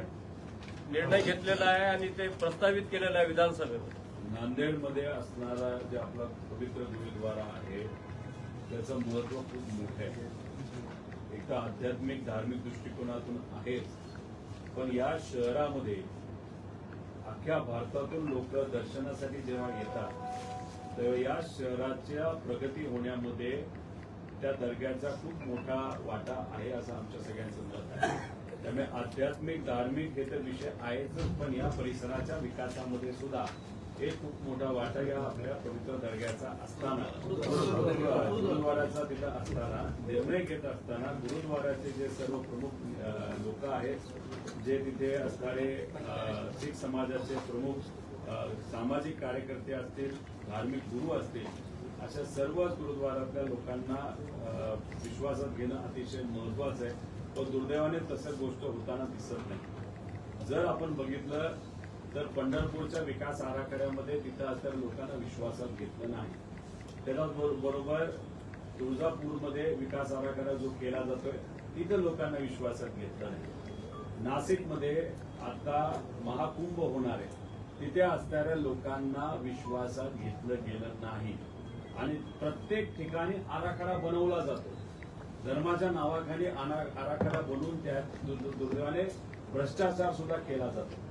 निर्णय घेतलेला आहे आणि ते प्रस्तावित केलेलं आहे विधानसभेत. नांदेडमध्ये असणारा जे आपला पवित्र गुरुद्वारा आहे त्याचं महत्व खूप मोठं आहे. एक तर आध्यात्मिक धार्मिक दृष्टिकोनातून आहेच, पण या शहरामध्ये अख्ख्या भारतातून लोक दर्शनासाठी जेव्हा येतात तेव्हा या शहराच्या प्रगती होण्यामध्ये त्या दर्ग्याचा खूप मोठा वाटा आहे असं आमच्या सगळ्यांचं मत आहे. त्यामुळे आध्यात्मिक धार्मिक हे तर विषय आहेच, पण या परिसराच्या विकासामध्ये सुद्धा एक खूप मोठा वाटा या आपल्या पवित्र दर्ग्याचा असताना गुरुद्वाराचा तिथं असताना निर्णय घेत असताना गुरुद्वाराचे जे सर्व प्रमुख लोक आहेत, जे तिथे असणारे शीख समाजाचे प्रमुख सामाजिक कार्यकर्ते असतील, धार्मिक गुरु असतील, अशा सर्वच गुरुद्वारातल्या लोकांना विश्वासात घेणं अतिशय महत्वाचं आहे. पण दुर्दैवाने तसं गोष्ट होताना दिसत नाही. जर आपण बघितलं तर पंढरपूरच्या विकास आराखड्यामध्ये तिथं असणाऱ्या लोकांना विश्वासात घेतलं नाही. त्याच्याच बरोबर तुळजापूरमध्ये विकास आराखडा जो केला जातोय तिथं लोकांना विश्वासात घेतलं नाही. नाशिकमध्ये आता महाकुंभ होणार आहे, तिथे असणाऱ्या लोकांना विश्वासात घेतलं गेलं नाही. आणि प्रत्येक ठिकाणी आराखडा बनवला जातो, धर्माच्या नावाखाली आराखडा बनवून त्यात दुर्दैवाने भ्रष्टाचार सुद्धा केला जातो.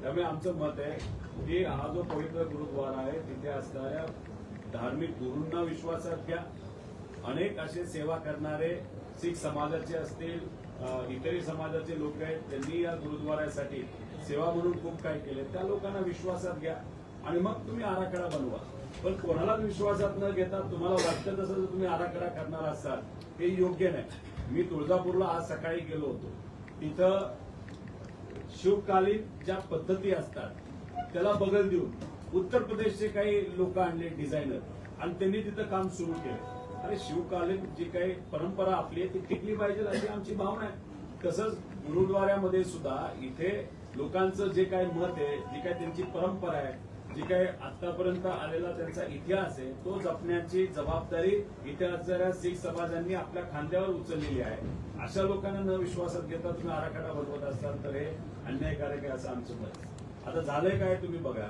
त्यामुळे आमचं मत आहे की हा जो पवित्र गुरुद्वारा आहे तिथे असणाऱ्या धार्मिक गुरूंना विश्वासात घ्या. अनेक असे सेवा करणारे शीख समाजाचे असतील, इतरही समाजाचे लोक आहेत, त्यांनी या गुरुद्वारासाठी सेवा म्हणून खूप काही केले, त्या लोकांना विश्वासात घ्या आणि मग तुम्ही आराखडा बनवा. पण कोणालाच विश्वासात न घेता तुम्हाला वाटतं तसं जर तुम्ही आराखडा करणार असाल हे योग्य नाही. मी तुळजापूरला आज सकाळी गेलो होतो, तिथं शिवकालीन ज्या पद्धती असतात त्याला बगल देऊन उत्तर प्रदेशचे काही लोक आणले डिझायनर आणि त्यांनी तिथं काम सुरू केलं. अरे शिवकालीन जी काही परंपरा आपली आहे ती टिकली पाहिजे अशी आमची भावना आहे. तसंच गुरुद्वाऱ्यामध्ये सुद्धा इथे लोकांचं जे काही मत आहे, जी काही त्यांची परंपरा आहे, जी काही आतापर्यंत आलेला त्यांचा इतिहास आहे तो जपण्याची जबाबदारी इथे असणाऱ्या शीख समाजांनी आपल्या खांद्यावर उचललेली आहे. अशा लोकांना न विश्वासात घेता तुम्ही आराखडा बनवत असाल तर हे अन्यायकारक आहे असं आमचं मत. आता झालंय काय तुम्ही बघा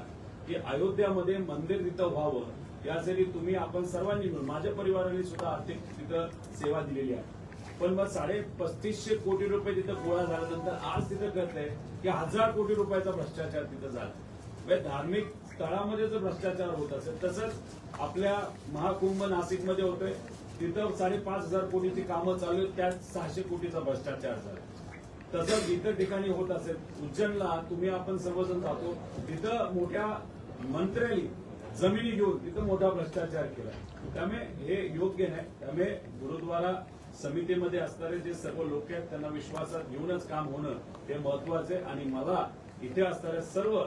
की अयोध्यामध्ये मंदिर तिथं व्हावं यासाठी तुम्ही आपण सर्वांनी मिळून माझ्या परिवाराने सुद्धा आर्थिक तिथं सेवा दिलेली आहे. पण मग 3500 कोटी रुपये तिथं गोळा झाल्यानंतर आज तिथं कळतंय की 1000 कोटी रुपयाचा भ्रष्टाचार तिथं झाला. धार्मिक स्थळामध्ये जर भ्रष्टाचार होत असेल तसंच आपल्या महाकुंभ नाशिकमध्ये होतोय, तिथं 5500 कोटीची कामं चालू आहेत, त्यात 600 कोटीचा भ्रष्टाचार झाला. तसंच इतर ठिकाणी होत असेल, उज्जैनला तुम्ही आपण सर्वजण जातो, तिथं मोठ्या मंत्र्यांनी जमिनी घेऊन तिथं मोठा भ्रष्टाचार केला. त्यामुळे हे योग्य नाही. त्यामुळे गुरुद्वारा समितीमध्ये असणारे जे सर्व लोक आहेत त्यांना विश्वासात घेऊनच काम होणं हे महत्वाचं आहे. आणि मला इथे असणाऱ्या सर्व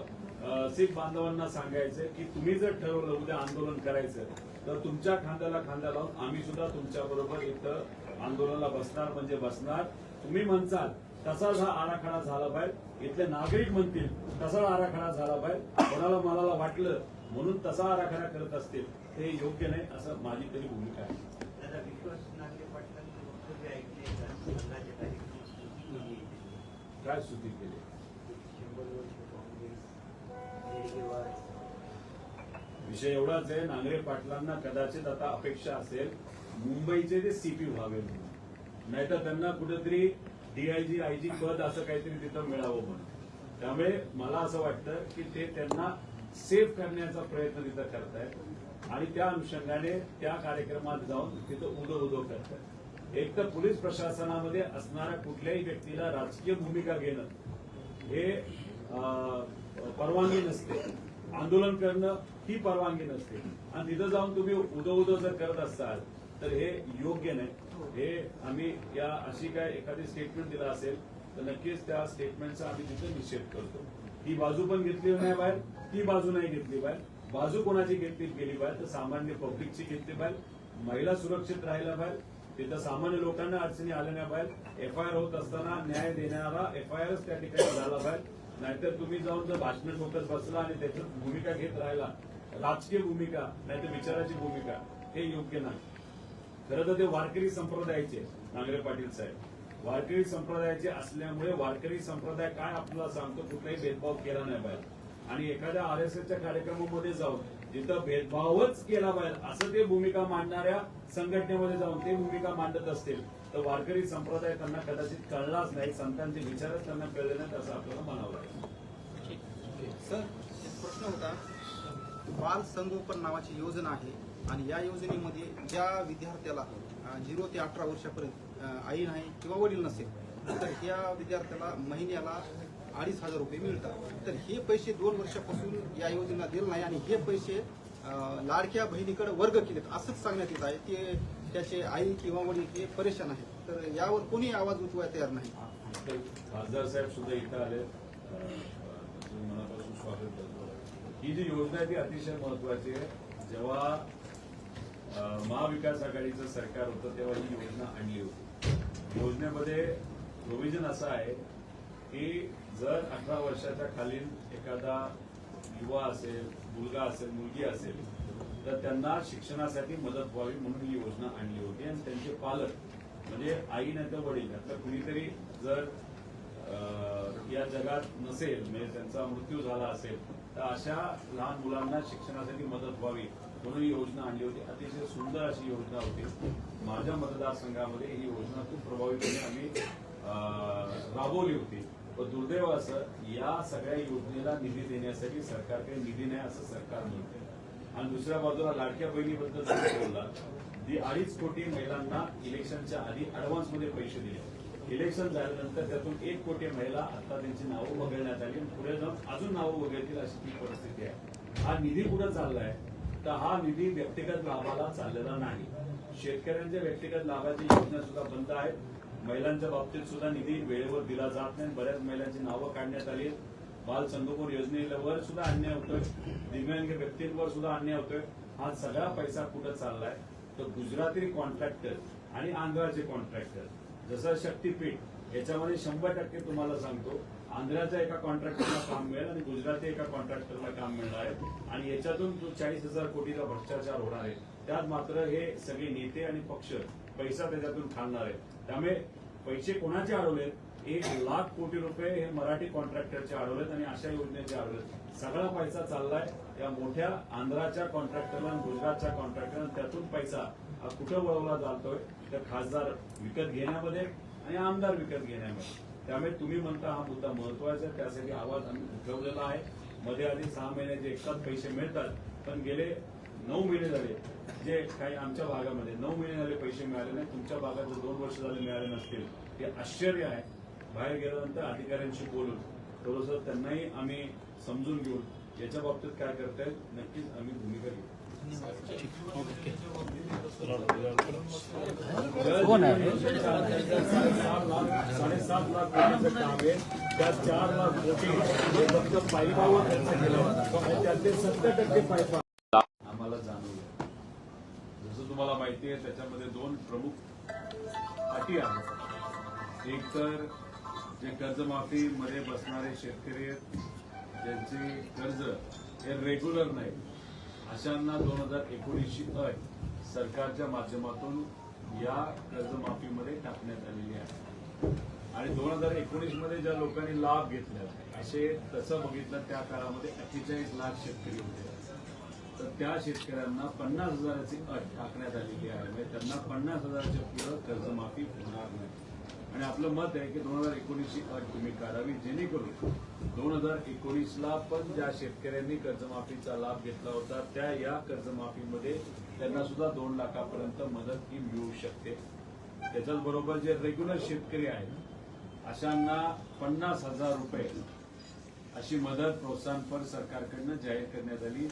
शीख बांधवांना सांगायचंय की तुम्ही जर ठरवलं उद्या आंदोलन करायचं तर तुमच्या खांद्याला खांदा लावून आम्ही सुद्धा तुमच्या बरोबर इथं आंदोलनाला बसणार म्हणजे बसणार. तुम्ही म्हणसाल तसाच हा आराखडा झाला पाहिजे, इथले नागरिक म्हणतील तसा आराखडा झाला पाहिजे, कोणाला मला वाटलं म्हणून तसा आराखडा करत असतील हे योग्य नाही असं माझी तरी भूमिका आहे. दादा, विश्वास नांगरे पाटलांनी वक्तव्य ऐकले का? संघाच्या कार्यक्रमात काय स्तुती केली? 100 वर्ष काँग्रेस देडगेवाद. विषय एवढाच आहे, नांगरे पाटलांना कदाचित आता अपेक्षा असेल मुंबईचे ते सीपी व्हावे म्हणून, नाहीतर त्यांना कुठेतरी डीआयजी आयजी पद असं काहीतरी तिथं मिळावं म्हणून. त्यामुळे मला असं वाटतं की ते त्यांना सेव्ह करण्याचा प्रयत्न तिथं करतायत आणि त्या अनुषंगाने त्या कार्यक्रमात जाऊन तिथं उदो करतायत. एक तर पोलीस प्रशासनामध्ये असणाऱ्या कुठल्याही व्यक्तीला राजकीय भूमिका घेणं हे परवानगी नसते, आंदोलन करणं ही परवानगी नसते आणि तिथं जाऊन तुम्ही उदो जर करत असाल तर हे योग्य नाही. हे आम्ही या अशी काय एखादी स्टेटमेंट दिला असेल तर नक्कीच त्या स्टेटमेंटचा आम्ही तिथे निषेध करतो. ही बाजू पण घेतली नाही बाहेर, ती बाजू नाही घेतली बाहेर. बाजू कोणाची गेली बाहेर तर सामान्य पब्लिकची घेतली बाहेर, महिला सुरक्षित राहिला बाहेर, तिथं सामान्य लोकांना अडचणी आल्या नाही बाहेर. एफआयआर होत असताना न्याय देणारा एफआयआरच त्या ठिकाणी झाला बाहेर. नाहीतर तुम्ही जाऊन जर भाषण ठोकत बसला आणि त्याच्यात भूमिका घेत राहिला, राजकीय भूमिका नाहीतर विचाराची भूमिका, हे योग्य नाही. खरं तर ते वारकरी संप्रदायाचे नांगरे पाटील साहेब वारकरी संप्रदायाचे असल्यामुळे वारकरी संप्रदाय काय आपल्याला सांगतो, कुठलाही भेदभाव केला नाही पाहिजे. आणि एखाद्या RSSच्या कार्यक्रमामध्ये जाऊन जिथं भेदभावच केला पाहिजे असं ते भूमिका मांडणाऱ्या संघटनेमध्ये जाऊन ते भूमिका मांडत असतील तर वारकरी संप्रदाय त्यांना कदाचित कळलाच नाही, संतांचे विचारच त्यांना कळले नाहीत असं आपल्याला म्हणावं लागेल. सर, एक प्रश्न होता. बाल संगोपन नावाची योजना आहे आणि या योजनेमध्ये ज्या विद्यार्थ्याला 0 ते 18 वर्षापर्यंत आई नाही किंवा वडील नसेल तर या विद्यार्थ्याला महिन्याला 2,500 रुपये मिळतात. तर हे पैसे 2 वर्षापासून या योजनेला दिले नाही आणि हे पैसे लाडक्या बहिणीकडे वर्ग केलेत असंच सांगण्यात येत आहे. ते त्याचे आई किंवा वडील हे परेशान आहेत. तर यावर कोणी आवाज उठवायला तयार नाही. खासदार साहेब सुद्धा इथं आले, मनापासून स्वागत करतो. ही जी योजना आहे ती अतिशय महत्वाची आहे. जेव्हा महाविकास आघाडीचं सरकार होतं तेव्हा ही योजना आणली होती. योजनेमध्ये प्रोव्हिजन असं आहे की जर 18 वर्षाच्या खालील एखादा युवा असेल, मुलगा असेल, मुलगी असेल तर त्यांना शिक्षणासाठी मदत व्हावी म्हणून ही योजना आणली होती. आणि त्यांचे पालक म्हणजे आई नाही तर वडील यातलं कुणीतरी जर या जगात नसेल म्हणजे त्यांचा मृत्यू झाला असेल तर अशा लहान मुलांना शिक्षणासाठी मदत व्हावी म्हणून ही योजना आणली होती. अतिशय सुंदर अशी योजना होती. माझ्या मतदारसंघामध्ये ही योजना खूप प्रभावीपणे आम्ही राबवली होती. पण दुर्दैव असं या सगळ्या योजनेला निधी देण्यासाठी सरकारकडे निधी नाही असं सरकार म्हणते. आणि दुसऱ्या बाजूला लाडक्या बहिणीबद्दल तुम्ही बोलला, जी 2.5 कोटी महिलांना इलेक्शनच्या आधी ऍडव्हान्समध्ये पैसे दिले. इलेक्शन झाल्यानंतर त्यातून 1 कोटी महिला आता त्यांची नावं वगळण्यात आली. पुढे जाऊन अजून नावं वगळतील अशी ती परिस्थिती आहे. हा निधी कुठं चाललाय तर हा निधी व्यक्तिगत लाभाला चाललेला नाही. शेतकऱ्यांच्या व्यक्तिगत लाभाची योजना सुद्धा बंद आहेत. महिलांच्या बाबतीत सुद्धा निधी वेळेवर दिला जात नाही. बऱ्याच महिलांची नावं काढण्यात आली. बाल संगोपन योजनेवर सुद्धा अन्याय होतोय. दिव्यांग व्यक्तींवर सुद्धा अन्याय होतोय. हा सगळा पैसा कुठं चाललाय तर गुजराती कॉन्ट्रॅक्टर आणि आंध्राचे कॉन्ट्रॅक्टर जसं शक्तीपीठ याच्यामध्ये 100% तुम्हाला सांगतो आंध्राच्या एका कॉन्ट्रॅक्टरला काम मिळेल आणि गुजराती एका कॉन्ट्रॅक्टरला काम मिळणार आहे. आणि याच्यातून 40,000 कोटीचा भ्रष्टाचार होणार आहे. त्यात मात्र हे सगळे नेते आणि पक्ष पैसा त्याच्यातून खाणार आहे. त्यामुळे पैसे कोणाचे अडवलेत? 1,00,000 कोटी रुपये हे मराठी कॉन्ट्रॅक्टरचे अडवलेत आणि अशा योजनेचे अडवलेत. सगळा पैसा चाललाय या मोठ्या आंध्राच्या कॉन्ट्रॅक्टरला आणि गुजरातच्या कॉन्ट्रॅक्टरला. त्यातून पैसा हा कुठं वळवला जातोय तर खासदार विकत घेण्यामध्ये आणि आमदार विकत घेण्यामध्ये. त्यामुळे तुम्ही म्हणता हा मुद्दा महत्वाचा आहे. त्यासाठी आवाज आम्ही उठवलेला आहे. मध्ये आधी 6 महिन्याचे एकसाथ पैसे मिळतात पण गेले 9 महिने झाले जे काही आमच्या भागामध्ये 9 महिने झाले पैसे मिळाले नाही. तुमच्या भागात जर 2 वर्ष झाले मिळाले नसतील हे आश्चर्य आहे. बाहेर गेल्यानंतर अधिकाऱ्यांशी बोलून थोडंसं त्यांनाही आम्ही समजून घेऊन याच्या बाबतीत काय करता येईल नक्कीच आम्ही भूमिका घेऊ. 7.5 लाख कोटीचं काम आहे. त्यात 4 लाख कोटी हे फक्त पाईपावर खर्च केलं. त्यातले 70% पाईपा आम्हाला जाणवलं. जसं तुम्हाला माहिती आहे त्याच्यामध्ये 2 प्रमुख अटी आहेत. एक तर जे कर्जमाफीमध्ये बसणारे शेतकरी आहेत ज्यांची कर्ज हे रेग्युलर नाही अशांना 2019ची अट सरकारच्या माध्यमातून या कर्जमाफीमध्ये टाकण्यात आलेली आहे. आणि 2019 मध्ये ज्या लोकांनी लाभ घेतला असे तसं बघितलं त्या काळामध्ये 48 लाख शेतकरी होते. तर त्या शेतकऱ्यांना 50,000ची अट टाकण्यात आलेली आहे. म्हणजे त्यांना 50,000च्या पुढे कर्जमाफी होणार नाही. आणि आपलं मत आहे की 2019ची अट तुम्ही काढावी जेणेकरून 2019ला पण ज्या शेतकऱ्यांनी कर्जमाफीचा लाभ घेतला होता त्या या कर्जमाफीमध्ये त्यांना सुद्धा 2 लाखापर्यंत मदत ही मिळू शकते. त्याच्याच बरोबर जे रेग्युलर शेतकरी आहेत अशांना 50,000 रुपये अशी मदत प्रोत्साहनपर सरकारकडनं जाहीर करण्यात आली.